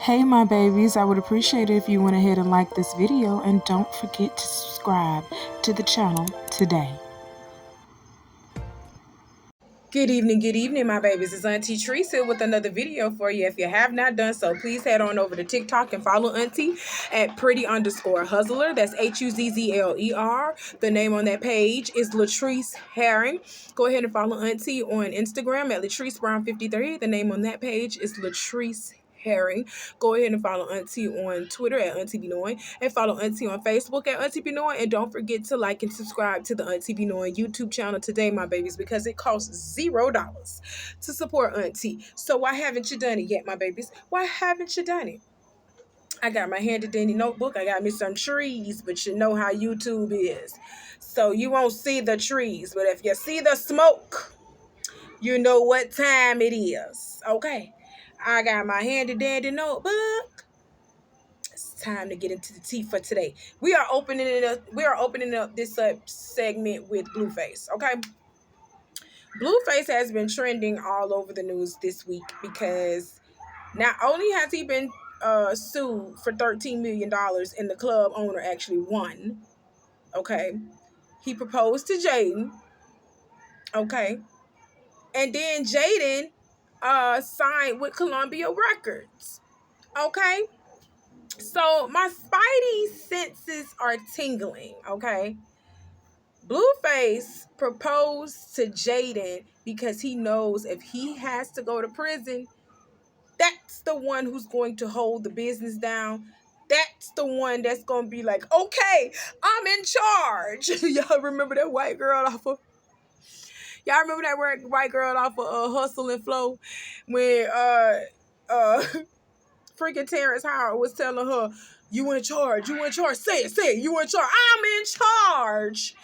Hey my babies, I would appreciate it if you went ahead and liked this video and don't forget to subscribe to the channel today. Good evening, my babies. It's Auntie Trice here with another video for you. If you have not done so, please head on over to TikTok and follow Auntie at Pretty_Huzzler. That's Huzzler. The name on that page is Latrice Herring. Go ahead and follow Auntie on Instagram at Latrice Brown 53. The name on that page is Latrice Herring. Go ahead and follow Auntie on Twitter at Auntie Benoy and follow Auntie on Facebook at Auntie Benoy. And don't forget to like and subscribe to the Auntie Benoy YouTube channel today, my babies, because it costs $0 to support Auntie. So why haven't you done it yet, my babies? Why haven't you done it? I got my handy dandy notebook. I got me some trees, but you know how YouTube is. So you won't see the trees, but if you see the smoke, you know what time it is. Okay. I got my handy dandy notebook. It's time to get into the tea for today. We are opening up this segment with Blueface. Okay. Blueface has been trending all over the news this week because not only has he been sued for $13 million and the club owner actually won. Okay. He proposed to Jaden. Okay. And then Jaden signed with Columbia Records. Okay. So my spidey senses are tingling. Okay. Blueface proposed to Jaden because he knows if he has to go to prison, that's the one who's going to hold the business down. That's the one that's going to be like, okay, I'm in charge. Y'all remember that white girl off of Hustle and Flow when freaking Terrence Howard was telling her, you in charge, say it, you in charge. I'm in charge.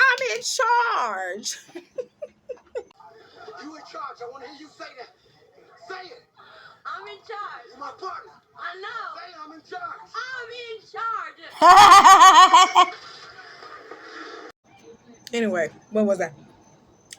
You in charge. I want to hear you say that. Say it. I'm in charge. You're my partner. I know. Say I'm in charge. I'm in charge. Anyway, what was that?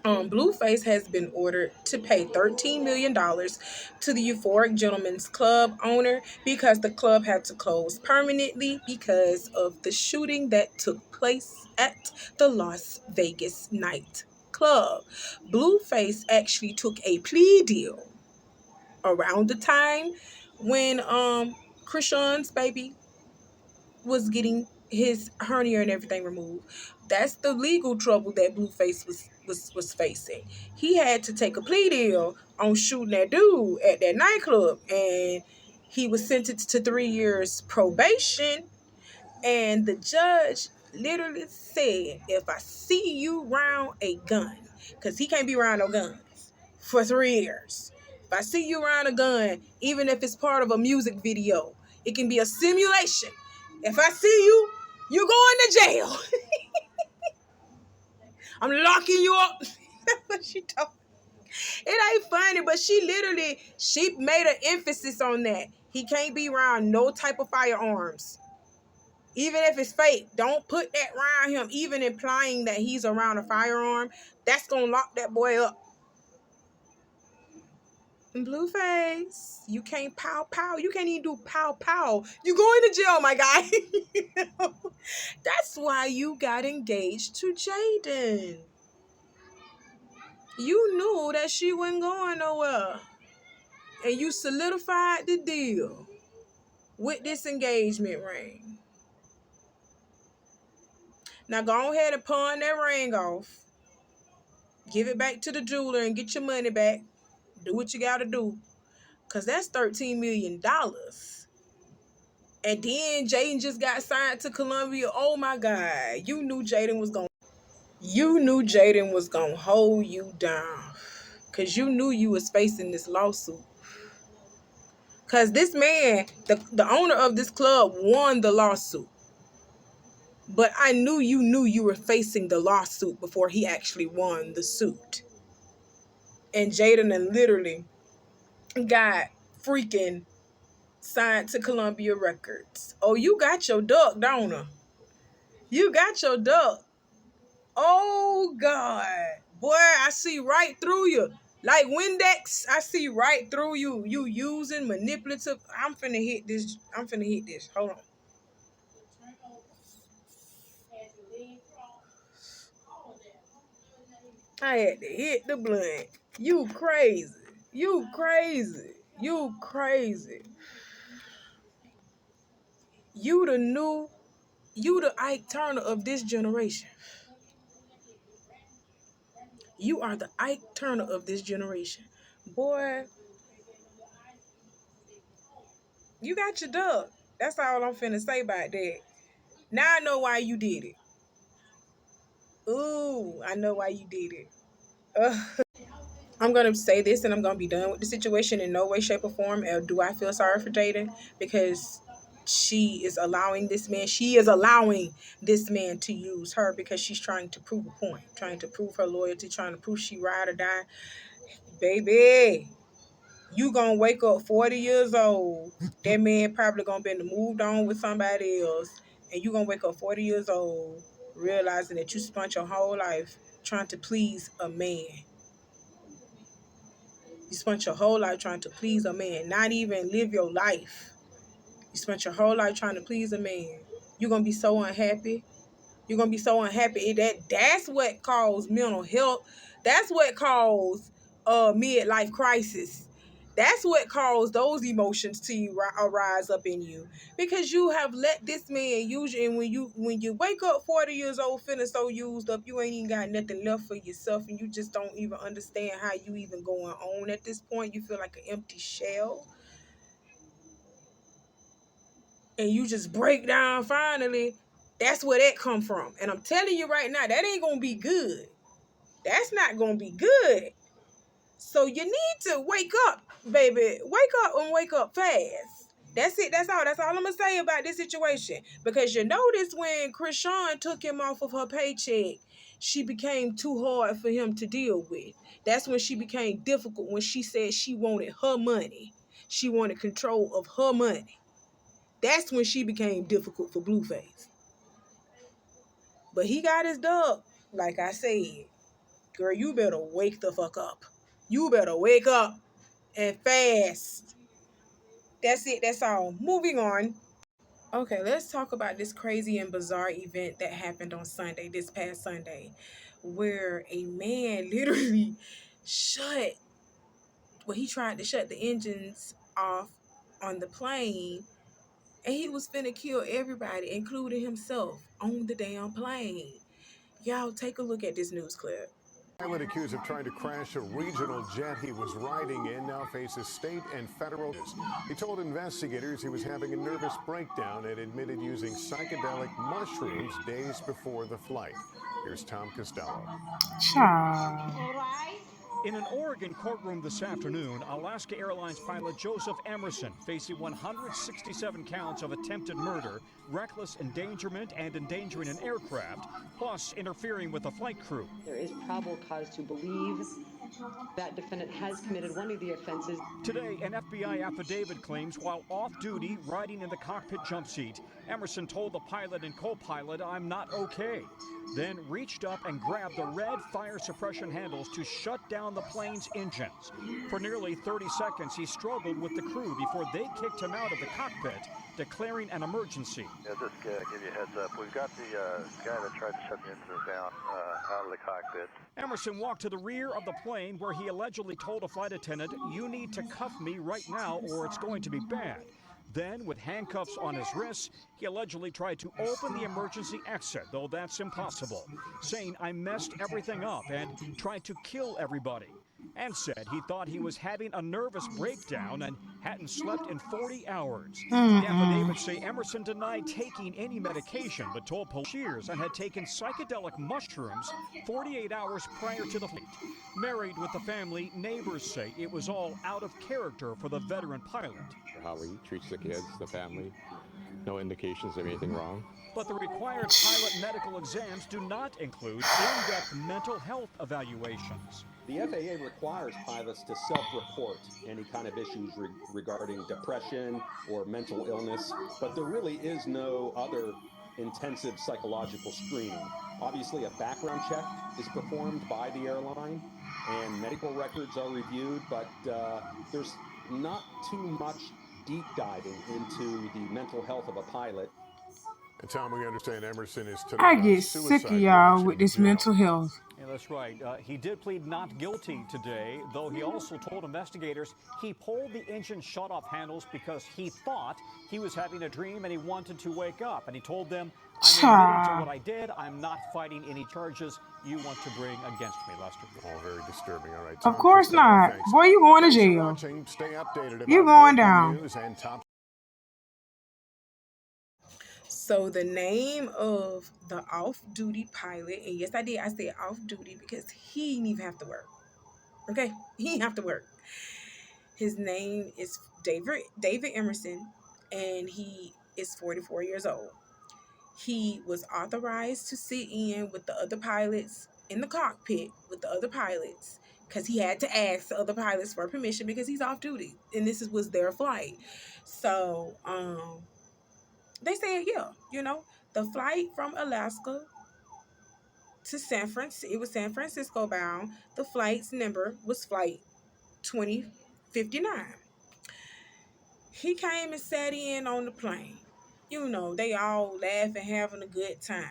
Blueface has been ordered to pay $13 million to the Euphoric Gentlemen's Club owner because the club had to close permanently because of the shooting that took place at the Las Vegas nightclub. Blueface actually took a plea deal around the time when Krishan's baby was getting his hernia and everything removed. That's the legal trouble that Blueface was facing. He had to take a plea deal on shooting that dude at that nightclub, and he was sentenced to 3 years probation. And the judge literally said, if I see you round a gun, because he can't be around no guns for 3 years. If I see you around a gun, even if it's part of a music video, it can be a simulation. If I see you, you going to jail. I'm locking you up. That's what she told me. It ain't funny, but she made an emphasis on that. He can't be around no type of firearms. Even if it's fake, don't put that around him. Even implying that he's around a firearm, that's going to lock that boy up. And Blueface, you can't pow pow. You can't even do pow pow. You going to jail, my guy. That's why you got engaged to Jaden. You knew that she wasn't going nowhere. And you solidified the deal with this engagement ring. Now go ahead and pawn that ring off. Give it back to the jeweler and get your money back. Do what you got to do. Because that's $13 million. And then Jaden just got signed to Columbia. Oh, my God. You knew Jaden was going to hold you down. Because you knew you was facing this lawsuit. Because this man, the owner of this club, won the lawsuit. But I knew you were facing the lawsuit before he actually won the suit. And Jaden literally got freaking signed to Columbia Records. Oh, you got your duck, don't you? You got your duck. Oh, God. Boy, I see right through you. Like Windex, I see right through you. You using manipulative. I'm finna hit this. Hold on. I had to hit the blunt. You crazy. You crazy. You crazy. You the Ike Turner of this generation. You are the Ike Turner of this generation. Boy, you got your dub. That's all I'm finna say about that. Now I know why you did it. Ooh, I know why you did it. I'm going to say this and I'm going to be done with the situation in no way, shape, or form. Do I feel sorry for Jada? Because she is allowing this man to use her because she's trying to prove a point, trying to prove her loyalty, trying to prove she ride or die. Baby, you going to wake up 40 years old. That man probably going to be moved on with somebody else. And you going to wake up 40 years old realizing that you spent your whole life trying to please a man. You spent your whole life trying to please a man, not even live your life. You spent your whole life trying to please a man. You're going to be so unhappy. You're going to be so unhappy. That's what caused mental health. That's what caused midlife crisis. That's what caused those emotions to rise up in you, because you have let this man use you. And when you wake up 40 years old feeling so used up, you ain't even got nothing left for yourself, and you just don't even understand how you even going on at this point. You feel like an empty shell, and you just break down finally. That's where that come from. And I'm telling you right now, that ain't gonna be good. That's not gonna be good. So you need to wake up, baby. Wake up and wake up fast. That's it. That's all I'm gonna say about this situation. Because you notice when Krishan took him off of her paycheck, she became too hard for him to deal with. That's when she became difficult, when she said she wanted her money. She wanted control of her money. That's when she became difficult for Blueface. But he got his dub. Like I said, girl, you better wake the fuck up. You better wake up and fast. That's it. That's all. Moving on. Okay, let's talk about this crazy and bizarre event that happened on Sunday, this past Sunday, where a man literally he tried to shut the engines off on the plane, and he was finna kill everybody, including himself, on the damn plane. Y'all take a look at this news clip. Pilot accused of trying to crash a regional jet he was riding in now faces state and federal. He told investigators he was having a nervous breakdown and admitted using psychedelic mushrooms days before the flight. Here's Tom Costello. Child. In an Oregon courtroom this afternoon, Alaska Airlines pilot Joseph Emerson facing 167 counts of attempted murder, reckless endangerment, and endangering an aircraft, plus interfering with the flight crew. There is probable cause to believe that defendant has committed one of the offenses. Today, an FBI affidavit claims while off-duty, riding in the cockpit jump seat, Emerson told the pilot and co-pilot, "I'm not okay," then reached up and grabbed the red fire suppression handles to shut down the plane's engines. For nearly 30 seconds, he struggled with the crew before they kicked him out of the cockpit, declaring an emergency. Yeah, just give you a heads up. We've got the guy that tried to shut the engines down out of the cockpit. Emerson walked to the rear of the plane where he allegedly told a flight attendant, "You need to cuff me right now or it's going to be bad." Then, with handcuffs on his wrists, he allegedly tried to open the emergency exit, though that's impossible, saying, "I messed everything up and tried to kill everybody," and said he thought he was having a nervous breakdown and hadn't slept in 40 hours. The affidavits say Emerson denied taking any medication, but told police years and had taken psychedelic mushrooms 48 hours prior to the flight. Married with the family, neighbors say it was all out of character for the veteran pilot. How he treats the kids, the family, no indications of anything wrong. But the required pilot medical exams do not include in-depth mental health evaluations. The FAA requires pilots to self-report any kind of issues regarding depression or mental illness, but there really is no other intensive psychological screening. Obviously, a background check is performed by the airline, and medical records are reviewed, but there's not too much deep diving into the mental health of a pilot. And Tom, we understand Emerson is tonight I on get sick of suicide y'all watch with in the this jail. mental health. Yeah, that's right. He did plead not guilty today, though he also told investigators he pulled the engine shut-off handles because he thought he was having a dream and he wanted to wake up. And he told them, I'm admitting to what I did. I'm not fighting any charges you want to bring against me, Lester. All very disturbing. All right, Of Tom course Costello, not. thanks. Boy, you going to Thanks for jail. watching. Stay updated about You going breaking down. news and top. So the name of the off-duty pilot, and yes, I said off-duty because he didn't even have to work. Okay, he didn't have to work. His name is David Emerson, and he is 44 years old. He was authorized to sit in with the other pilots in the cockpit with the other pilots because he had to ask the other pilots for permission because he's off duty and this was their flight. So they said, yeah, the flight from Alaska to San Francisco, it was San Francisco bound. The flight's number was flight 2059. He came and sat in on the plane. They all laughing, having a good time.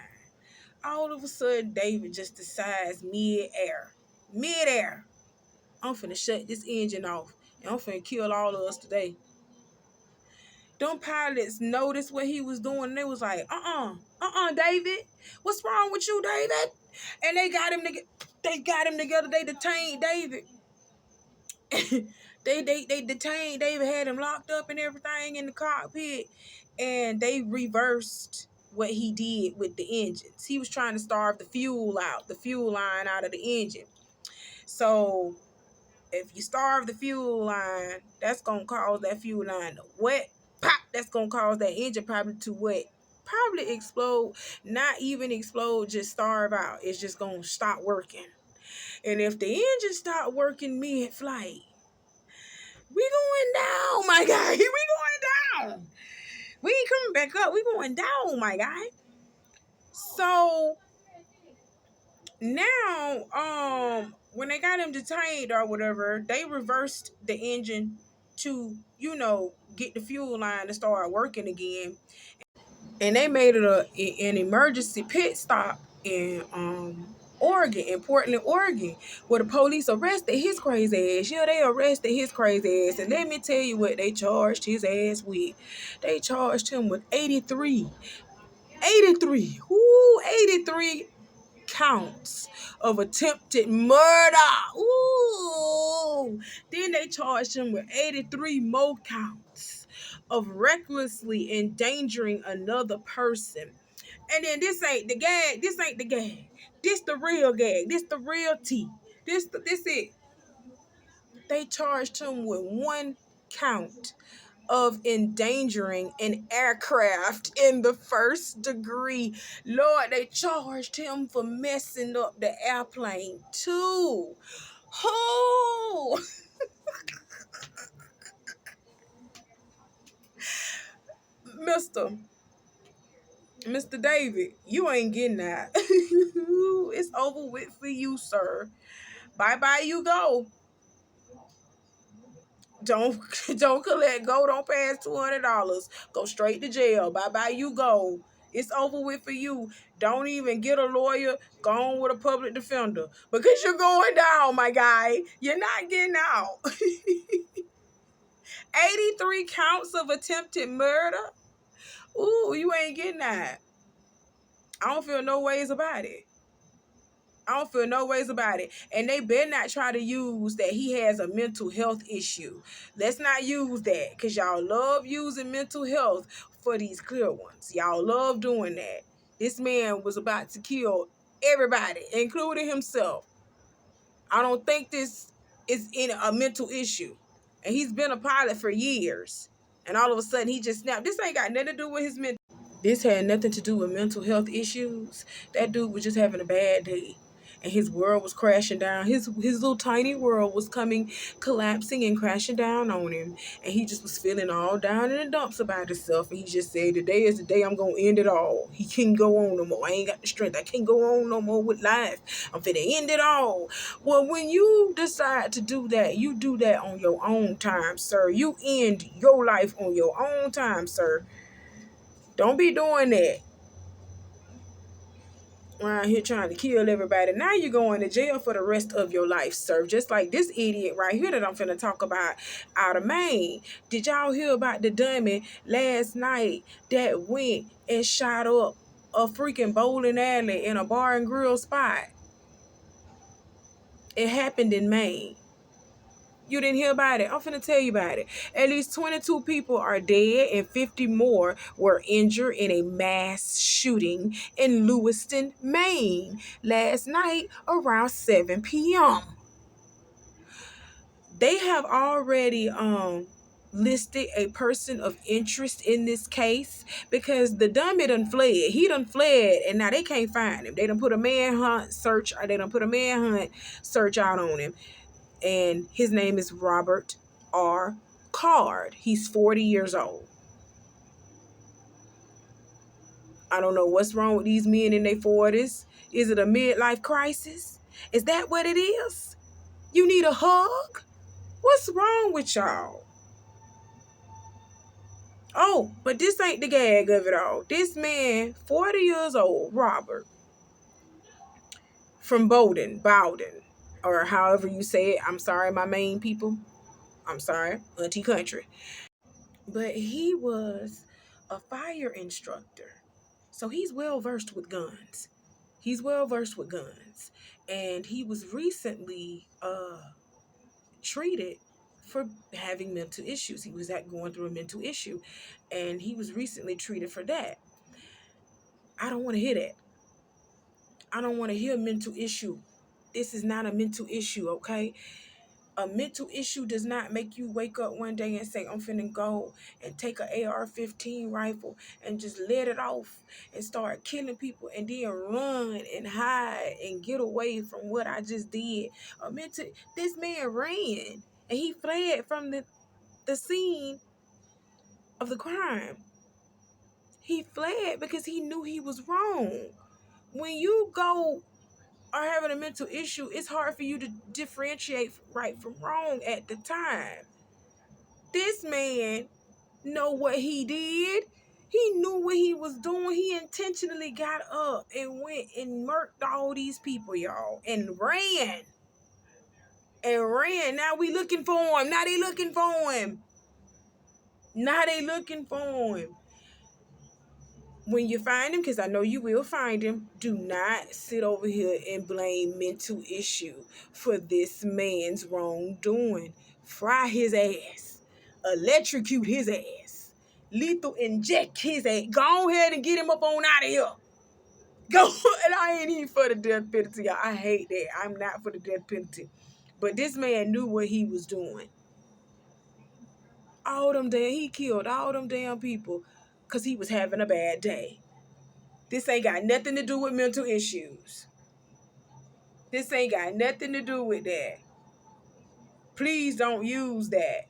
All of a sudden, David just decides mid-air, I'm finna shut this engine off and I'm finna kill all of us today. Them pilots noticed what he was doing and they was like, David, what's wrong with you, David? And they got him together. They detained David. they detained David, had him locked up and everything in the cockpit, and they reversed what he did with the engines. He was trying to starve the fuel line out of the engine. So if you starve the fuel line, that's gonna cause that fuel line to wet pop. That's gonna cause that engine probably to wet, probably explode. Not even explode, just starve out. It's just gonna stop working. And if the engine stop working mid-flight, we going down, my guy. We going down. We ain't coming back up. We going down, my guy. So now, when they got him detained or whatever, they reversed the engine to, get the fuel line to start working again. And they made it an emergency pit stop in Oregon, in Portland, Oregon, where the police arrested his crazy ass. Yeah, they arrested his crazy ass. And let me tell you what they charged his ass with. They charged him with 83 counts of attempted murder. Ooh. Then they charged him with 83 more counts of recklessly endangering another person. And then this ain't the gag. This the real gag. This the real tea. This it. They charged him with 1 count of endangering an aircraft in the 1st degree. Lord, they charged him for messing up the airplane too. Oh, Mr. David, you ain't getting that. It's over with for you, sir. Bye-bye, you go. Don't collect. Go. Don't pass $200. Go straight to jail. Bye-bye, you go. It's over with for you. Don't even get a lawyer. Go on with a public defender. Because you're going down, my guy. You're not getting out. 83 counts of attempted murder? Ooh, you ain't getting that. I don't feel no ways about it. And they better not try to use that he has a mental health issue. Let's not use that, because y'all love using mental health for these clear ones. Y'all love doing that. This man was about to kill everybody, including himself. I don't think this is in a mental issue. And he's been a pilot for years. And all of a sudden he just snapped. This ain't got nothing to do with his mental. This had nothing to do with mental health issues. That dude was just having a bad day. and his world was crashing down. His little tiny world was collapsing and crashing down on him. And he just was feeling all down in the dumps about himself. And he just said, today is the day I'm going to end it all. He can't go on no more. I ain't got the strength. I can't go on no more with life. I'm finna end it all. Well, when you decide to do that, you do that on your own time, sir. You end your life on your own time, sir. Don't be doing that around here trying to kill everybody. Now you're going to jail for the rest of your life, sir. Just like this idiot right here that I'm finna talk about out of Maine. Did y'all hear about the dummy last night that went and shot up a freaking bowling alley in a bar and grill spot? It happened in Maine. You didn't hear about it? I'm finna tell you about it. At least 22 people are dead and 50 more were injured in a mass shooting in Lewiston, Maine last night around 7 p.m. They have already listed a person of interest in this case because the dummy done fled. He done fled and now they can't find him. They done put a manhunt search out on him. And his name is Robert R. Card. He's 40 years old. I don't know what's wrong with these men in their 40s. Is it a midlife crisis? Is that what it is? You need a hug? What's wrong with y'all? Oh, but this ain't the gag of it all. This man, 40 years old, Robert, from Bowden, or however you say it. I'm sorry, my Maine people. I'm sorry, Auntie Country. But he was a fire instructor. So he's well versed with guns. And he was recently treated for having mental issues. He was going through a mental issue. And he was recently treated for that. I don't want to hear that. I don't want to hear mental issue. This is not a mental issue, okay? A mental issue does not make you wake up one day and say, I'm finna go and take an AR-15 rifle and just let it off and start killing people and then run and hide and get away from what I just did. This man ran and he fled from the scene of the crime. He fled because he knew he was wrong. When you go are having a mental issue, it's hard for you to differentiate right from wrong at the time. This man know what he did. He knew what he was doing. He intentionally got up and went and murked all these people, y'all, and ran. Now we looking for him. Now they looking for him. When you find him, because I know you will find him, do not sit over here and blame mental issue for this man's wrongdoing. Fry his ass. Electrocute his ass. Lethal inject his ass. Go ahead and get him up on out of here. Go. And I ain't even for the death penalty, y'all. I hate that. I'm not for the death penalty. But this man knew what he was doing. He killed all them damn people because he was having a bad day. This ain't got nothing to do with mental issues. This ain't got nothing to do with that. Please don't use that.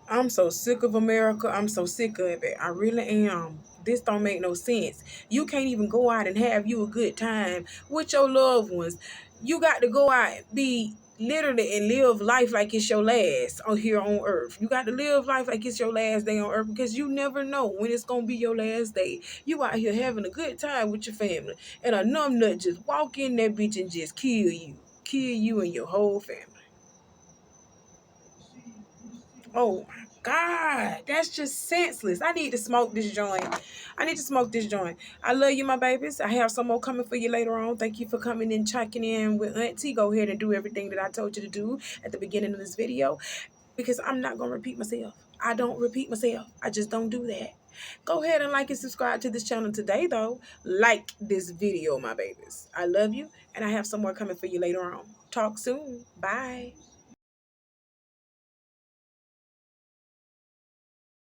I'm so sick of America. I'm so sick of it. I really am. This don't make no sense. You can't even go out and have you a good time with your loved ones. You got to go out and be literally and live life like it's your last here on earth. You got to live life like it's your last day on earth because you never know when it's going to be your last day. You out here having a good time with your family and a numbnut just walk in that bitch and just kill you and your whole family. Oh my God, that's just senseless. I need to smoke this joint. I love you, my babies. I have some more coming for you later on. Thank you for coming and checking in with Auntie. Go ahead and do everything that I told you to do at the beginning of this video because I'm not going to repeat myself. I don't repeat myself. I just don't do that. Go ahead and like and subscribe to this channel today, though. Like this video, my babies. I love you, and I have some more coming for you later on. Talk soon. Bye.